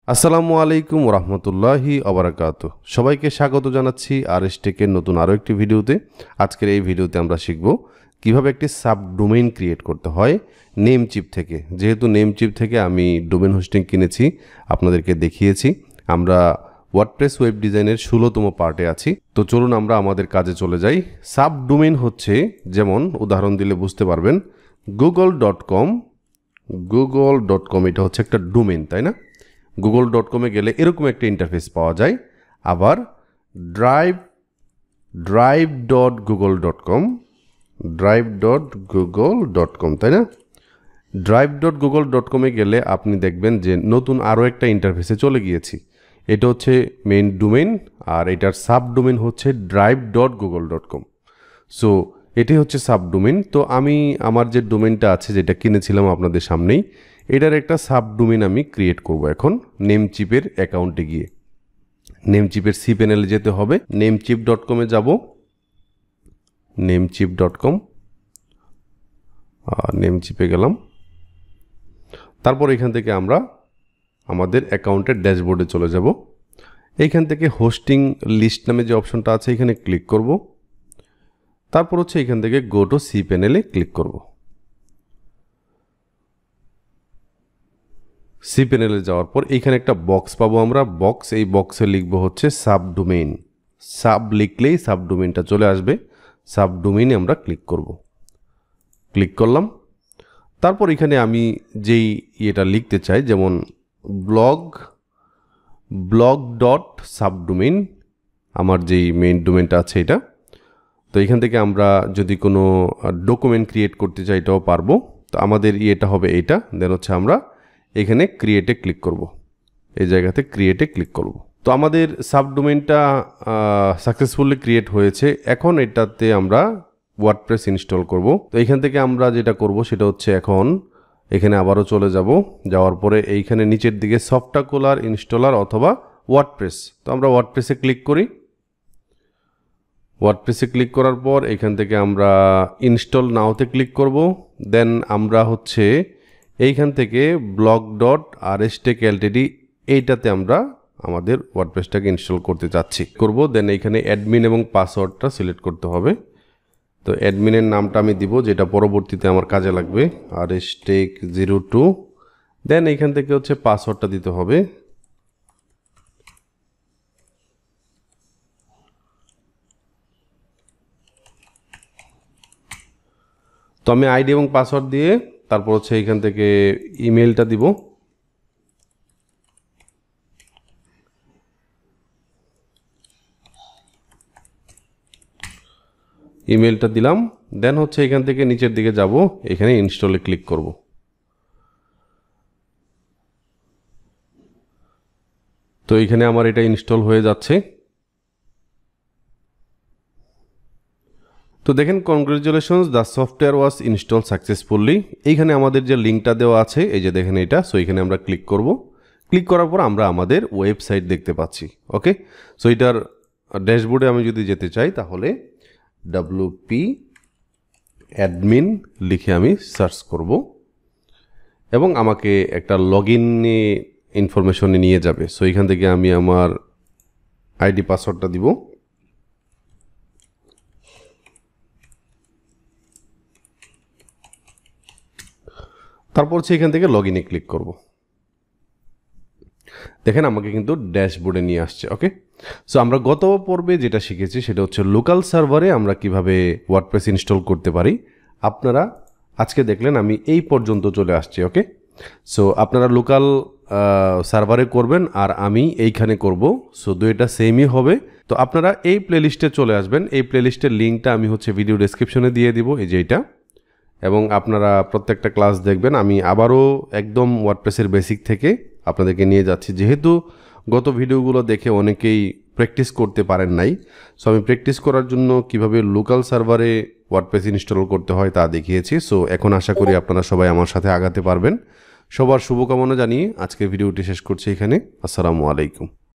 আসসালামু আলাইকুম ওরহমতুল্লাহি ওবারাকাতুহু। সবাইকে স্বাগত জানাচ্ছি আরএসটেকের নতুন আরও একটি ভিডিওতে। আজকের এই ভিডিওতে আমরা শিখব কিভাবে একটি সাবডোমেইন ক্রিয়েট করতে হয় নেমচিপ থেকে। যেহেতু নেমচিপ থেকে আমি ডোমেন হোস্টিং কিনেছি, আপনাদেরকে দেখিয়েছি। আমরা ওয়ার্ডপ্রেস ওয়েব ডিজাইনের 16তম পার্টে আছি। তো চলুন আমরা আমাদের কাজে চলে যাই। সাবডোমেইন হচ্ছে, যেমন উদাহরণ দিলে বুঝতে পারবেন, google.com এটা হচ্ছে একটা ডোমেইন, তাই না? google.com-এ গেলে এরকম একটা ইন্টারফেস পাওয়া যায়। আবার drive.google.com, তাই না? drive.google.com-এ গেলে আপনি দেখবেন যে নতুন আরও একটা ইন্টারফেসে চলে গিয়েছি। এটা হচ্ছে মেইন ডোমেইন আর এটার সাবডোমেইন হচ্ছে drive.google.com। সো এটি হচ্ছে সাবডোমেইন। তো আমি আমার যে ডোমেইনটা আছে, যেটা কিনেছিলাম আপনাদের সামনেই, এটার একটা সাবডোমেইন আমি ক্রিয়েট করব এখন নেমচিপের অ্যাকাউন্টে গিয়ে। নেমচিপের সি প্যানেলে যেতে হবে, namecheap.com-এ যাব, namecheap.com, নেমচিপে গেলাম। তারপর এখান থেকে আমরা আমাদের অ্যাকাউন্টের ড্যাশবোর্ডে চলে যাব। এইখান থেকে হোস্টিং লিস্ট নামে যে অপশনটা আছে এখানে ক্লিক করব। তারপর হচ্ছে এখান থেকে গো টু সি প্যানেলে ক্লিক করব। সি প্যানেলে যাওয়ার পর এইখানে একটা বক্স পাবো আমরা। এই বক্সে লিখব হচ্ছে সাবডোমেইন। সাব লিখলেই সাবডোমেইনটা চলে আসবে। সাবডোমেইনে আমরা ক্লিক করব। ক্লিক করলাম। তারপর এখানে আমি যেই এটা লিখতে চাই, যেমন ব্লগ ডট সাবডোমেইন, আমার যেই মেইন ডোমেইনটা আছে এটা। তো এখান থেকে আমরা যদি কোনো ডকুমেন্ট ক্রিয়েট করতে চাই এটাও পারবো। তো আমাদের এটা হবে এইটা। দেন হচ্ছে আমরা এখানে ক্রিয়েটে ক্লিক করব। এই জায়গাতে ক্রিয়েটে ক্লিক করব। তো আমাদের সাবডোমেইনটা সাকসেসফুলি ক্রিয়েট হয়েছে। এখন এটাতে আমরা ওয়ার্ডপ্রেস ইনস্টল করব। তো এইখান থেকে আমরা যেটা করব সেটা হচ্ছে এখন এখানে আবারও চলে যাব। যাওয়ার পরে এইখানে নিচের দিকে সফটওয়্যার ইনস্টলার অথবা ওয়ার্ডপ্রেস। তো আমরা ওয়ার্ডপ্রেসে ক্লিক করি। ওয়ার্ডপ্রেসে ক্লিক করার পর এখান থেকে আমরা ইনস্টল নাওতে ক্লিক করব। দেন আমরা হচ্ছে এইখান থেকে blog.rstech.ltd এইটাতে আমরা আমাদের ওয়ার্ডপ্রেসটাকে ইনস্টল করতে চাচ্ছি করব। দেন এইখানে অ্যাডমিন এবং পাসওয়ার্ডটা সিলেক্ট করতে হবে। তো অ্যাডমিনের নামটা আমি দিব, যেটা পরবর্তীতে আমার কাজে লাগবে, rstech02। দেন এইখান থেকে হচ্ছে পাসওয়ার্ডটা দিতে হবে। তো আমি আইডি এবং পাসওয়ার্ড দিয়ে তারপর হচ্ছে এইখান থেকে ইমেলটা দিব। ইমেলটা দিলাম। দেন হচ্ছে এখান থেকে নিচের দিকে যাব, এখানে ইনস্টলে ক্লিক করব। তো এখানে আমার এটা ইনস্টল হয়ে যাচ্ছে। তো দেখেন, congratulations, the software was install successfully. এইখানে আমাদের যে লিঙ্কটা দেওয়া আছে, এই যে দেখেন এটা। সো এখানে আমরা ক্লিক করব। ক্লিক করার পর আমরা আমাদের ওয়েবসাইট দেখতে পাচ্ছি। ওকে, সো এটার ড্যাশবোর্ডে আমি যদি যেতে চাই তাহলে wp অ্যাডমিন লিখে আমি সার্চ করব এবং আমাকে একটা লগ ইনে ইনফরমেশনে নিয়ে যাবে। সো এখান থেকে আমি আমার আইডি পাসওয়ার্ডটা দিব। তারপর হচ্ছে এখান থেকে লগ ইনে ক্লিক করব। দেখেন আমাকে কিন্তু ড্যাশবোর্ডে নিয়ে আসছে। ওকে, সো আমরা গত পর্বে যেটা শিখেছি সেটা হচ্ছে লোকাল সার্ভারে আমরা কিভাবে ওয়ার্ডপ্রেস ইনস্টল করতে পারি। আপনারা আজকে দেখলেন আমি এই পর্যন্ত চলে আসছি। ওকে, সো আপনারা লোকাল সার্ভারে করবেন আর আমি এইখানে করব। সো দুইটা সেমই হবে। তো আপনারা এই প্লেলিস্টে চলে আসবেন। এই প্লেলিস্টের লিঙ্কটা আমি হচ্ছে ভিডিও ডেসক্রিপশনে দিয়ে দিব, এই যে এইটা। এবং আপনারা প্রত্যেকটা ক্লাস দেখবেন। আমি আবারও একদম ওয়ার্ডপ্রেসের বেসিক থেকে আপনাদেরকে নিয়ে যাচ্ছি, যেহেতু গত ভিডিওগুলো দেখে অনেকেই প্র্যাকটিস করতে পারেন নাই। সো আমি প্র্যাকটিস করার জন্য কিভাবে লোকাল সার্ভারে ওয়ার্ডপ্রেস ইনস্টল করতে হয় তা দেখিয়েছি। সো এখন আশা করি আপনারা সবাই আমার সাথে আগাতে পারবেন। সবার শুভকামনা জানিয়ে আজকের ভিডিওটি শেষ করছি এখানে। আসসালামু আলাইকুম।